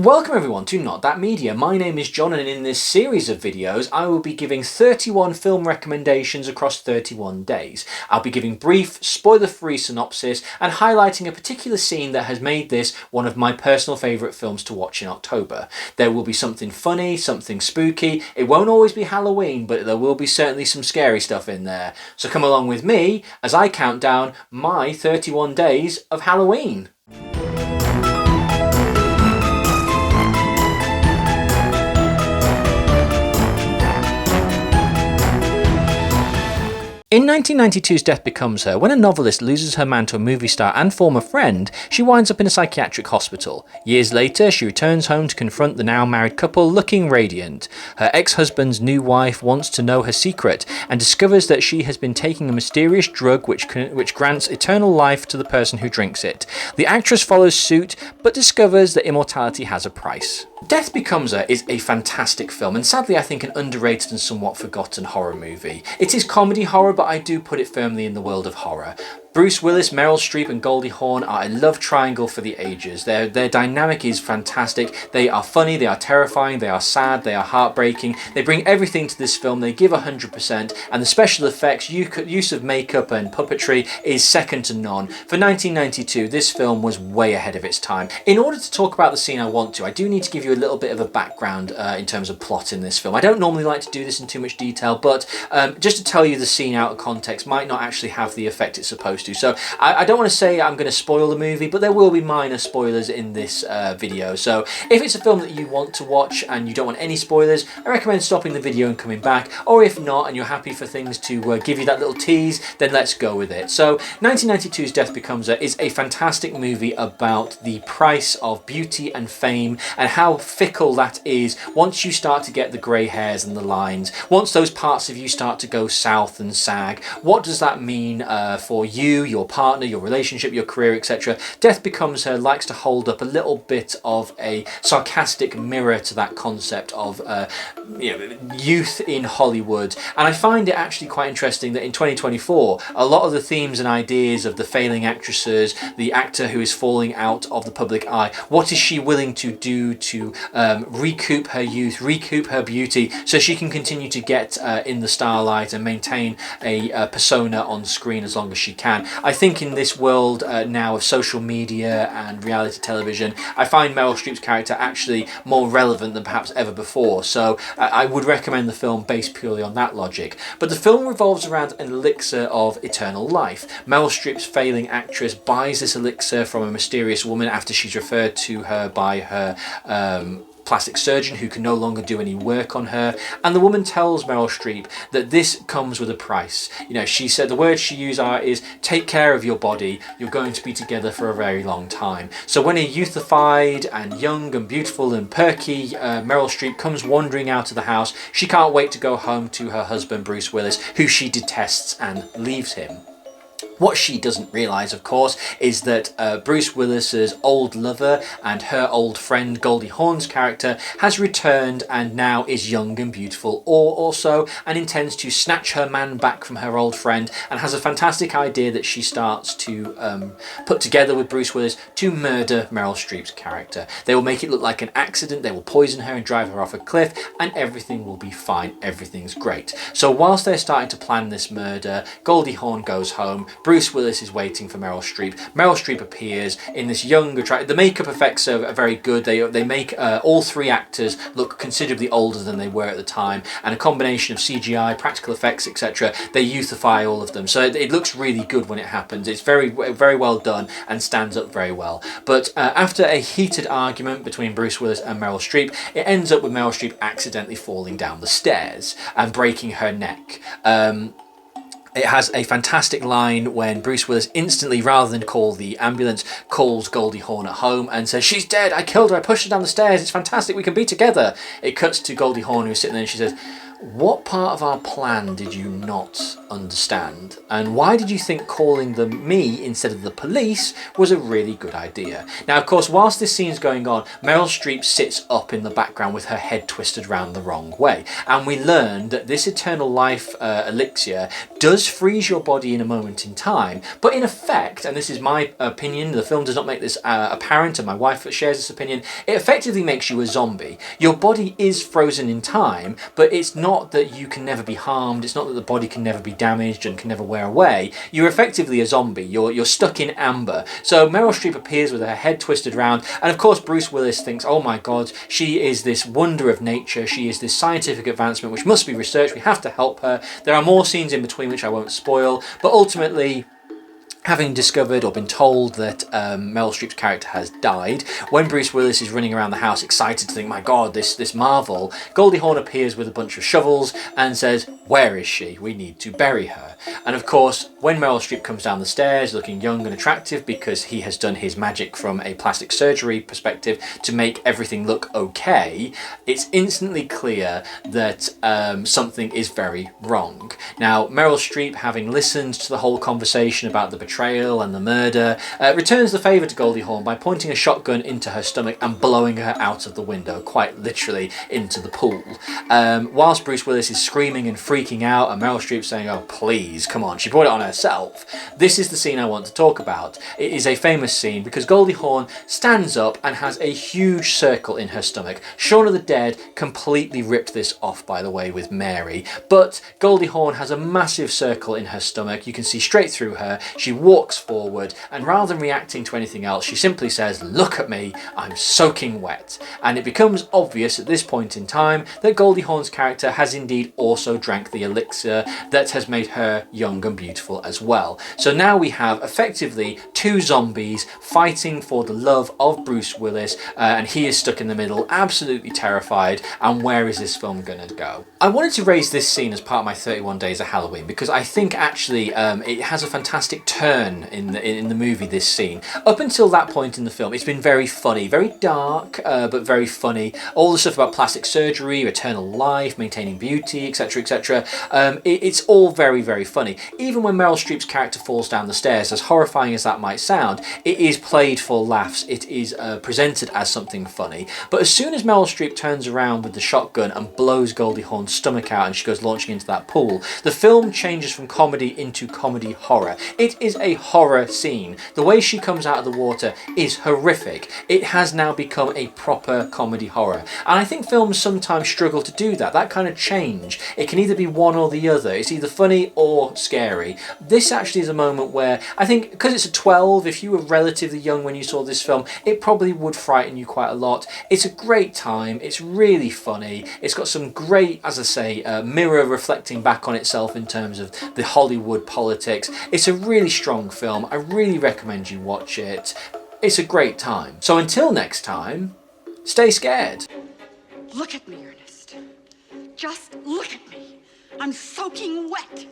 Welcome everyone to Not That Media. My name is John, and in this series of videos I will be giving 31 film recommendations across 31 days. I'll be giving brief, spoiler-free synopsis and highlighting a particular scene that has made this one of my personal favourite films to watch in October. There will be something funny, something spooky. It won't always be Halloween, but there will be certainly some scary stuff in there. So come along with me as I count down my 31 days of Halloween. In 1992's Death Becomes Her, when a novelist loses her man to a movie star and former friend, she winds up in a psychiatric hospital. Years later, she returns home to confront the now married couple looking radiant. Her ex-husband's new wife wants to know her secret and discovers that she has been taking a mysterious drug which grants eternal life to the person who drinks it. The actress follows suit, but discovers that immortality has a price. Death Becomes Her is a fantastic film, and sadly I think an underrated and somewhat forgotten horror movie. It is comedy horror, but I do put it firmly in the world of horror. Bruce Willis, Meryl Streep and Goldie Hawn are a love triangle for the ages. Their dynamic is fantastic. They are funny, they are terrifying, they are sad, they are heartbreaking. They bring everything to this film, they give 100%, and the special effects, use of makeup and puppetry is second to none. For 1992, this film was way ahead of its time. In order to talk about the scene I do need to give you a little bit of a background in terms of plot in this film. I don't normally like to do this in too much detail, but just to tell you the scene out of context might not actually have the effect it's supposed to. So I don't want to say I'm going to spoil the movie, but there will be minor spoilers in this video. So if it's a film that you want to watch and you don't want any spoilers, I recommend stopping the video and coming back. Or if not, and you're happy for things to give you that little tease, then let's go with it. So 1992's Death Becomes Her is a fantastic movie about the price of beauty and fame and how fickle that is once you start to get the grey hairs and the lines. Once those parts of you start to go south and sag, what does that mean for you, your partner, your relationship, your career, etc. Death Becomes Her likes to hold up a little bit of a sarcastic mirror to that concept of youth in Hollywood, and I find it actually quite interesting that in 2024 a lot of the themes and ideas of the failing actresses, the actor who is falling out of the public eye, what is she willing to do to recoup her youth, recoup her beauty so she can continue to get in the starlight and maintain a persona on screen as long as she can. I think in this world now of social media and reality television, I find Meryl Streep's character actually more relevant than perhaps ever before, so I would recommend the film based purely on that logic. But the film revolves around an elixir of eternal life. Meryl Streep's failing actress buys this elixir from a mysterious woman after she's referred to her by her plastic surgeon who can no longer do any work on her, and the woman tells Meryl Streep that this comes with a price. She said the words she used is take care of your body, you're going to be together for a very long time. So when a youthified and young and beautiful and perky Meryl Streep comes wandering out of the house, she can't wait to go home to her husband Bruce Willis, who she detests, and leaves him. What she doesn't realise, of course, is that Bruce Willis's old lover and her old friend Goldie Hawn's character has returned and now is young and beautiful also, and intends to snatch her man back from her old friend, and has a fantastic idea that she starts to put together with Bruce Willis to murder Meryl Streep's character. They will make it look like an accident, they will poison her and drive her off a cliff, and everything will be fine, everything's great. So whilst they're starting to plan this murder, Goldie Hawn goes home, Bruce Willis is waiting for Meryl Streep. Meryl Streep appears in this young, the makeup effects are very good. They make all three actors look considerably older than they were at the time, and a combination of CGI, practical effects, etc. They youthify all of them, so it looks really good when it happens. It's very, very well done and stands up very well. But after a heated argument between Bruce Willis and Meryl Streep, it ends up with Meryl Streep accidentally falling down the stairs and breaking her neck. It has a fantastic line when Bruce Willis instantly, rather than call the ambulance, calls Goldie Hawn at home and says, "She's dead, I killed her, I pushed her down the stairs, it's fantastic, we can be together." It cuts to Goldie Hawn, who's sitting there, and she says, "What part of our plan did you not understand? And why did you think calling them me instead of the police was a really good idea?" Now, of course, whilst this scene's going on, Meryl Streep sits up in the background with her head twisted round the wrong way. And we learned that this eternal life elixir does freeze your body in a moment in time, but in effect, and this is my opinion, the film does not make this apparent, and my wife shares this opinion, it effectively makes you a zombie. Your body is frozen in time, but it's not that you can never be harmed, it's not that the body can never be damaged and can never wear away. You're effectively a zombie, you're stuck in amber. So Meryl Streep appears with her head twisted round, and of course Bruce Willis thinks, oh my god, she is this wonder of nature, she is this scientific advancement which must be researched, we have to help her. There are more scenes in between which I won't spoil, but ultimately, having discovered or been told that Meryl Streep's character has died, when Bruce Willis is running around the house excited to think, my god, this marvel, Goldie Hawn appears with a bunch of shovels and says, where is she? We need to bury her. And of course, when Meryl Streep comes down the stairs looking young and attractive because he has done his magic from a plastic surgery perspective to make everything look okay, it's instantly clear that something is very wrong. Now, Meryl Streep, having listened to the whole conversation about the betrayal and the murder, returns the favour to Goldie Hawn by pointing a shotgun into her stomach and blowing her out of the window, quite literally into the pool. Whilst Bruce Willis is screaming and freaking out and Meryl Streep saying, oh please, come on, she brought it on herself, this is the scene I want to talk about. It is a famous scene because Goldie Hawn stands up and has a huge circle in her stomach. Shaun of the Dead completely ripped this off, by the way, with Mary, but Goldie Hawn has a massive circle in her stomach. You can see straight through her. She walks forward, and rather than reacting to anything else, she simply says, look at me, I'm soaking wet. And it becomes obvious at this point in time that Goldie Hawn's character has indeed also drank the elixir that has made her young and beautiful as well. So now we have effectively two zombies fighting for the love of Bruce Willis, and he is stuck in the middle, absolutely terrified, and where is this film gonna go? I wanted to raise this scene as part of my 31 Days of Halloween because I think actually it has a fantastic turn in the movie, this scene. Up until that point in the film, it's been very funny, very dark, but very funny. All the stuff about plastic surgery, eternal life, maintaining beauty, etc, etc. It's all very, very funny. Even when Meryl Streep's character falls down the stairs, as horrifying as that might sound, it is played for laughs. It is presented as something funny. But as soon as Meryl Streep turns around with the shotgun and blows Goldie Hawn's stomach out and she goes launching into that pool, the film changes from comedy into comedy horror. It is a horror scene. The way she comes out of the water is horrific. It has now become a proper comedy horror. And I think films sometimes struggle to do that. That kind of change. It can either be one or the other. It's either funny or scary. This actually is a moment where I think, because it's a 12, if you were relatively young when you saw this film, it probably would frighten you quite a lot. It's a great time. It's really funny. It's got some great, as I say, mirror reflecting back on itself in terms of the Hollywood politics. It's a really strong film. I really recommend you watch it. It's a great time. So until next time, stay scared. Look at me, Ernest. Just look at me. I'm soaking wet.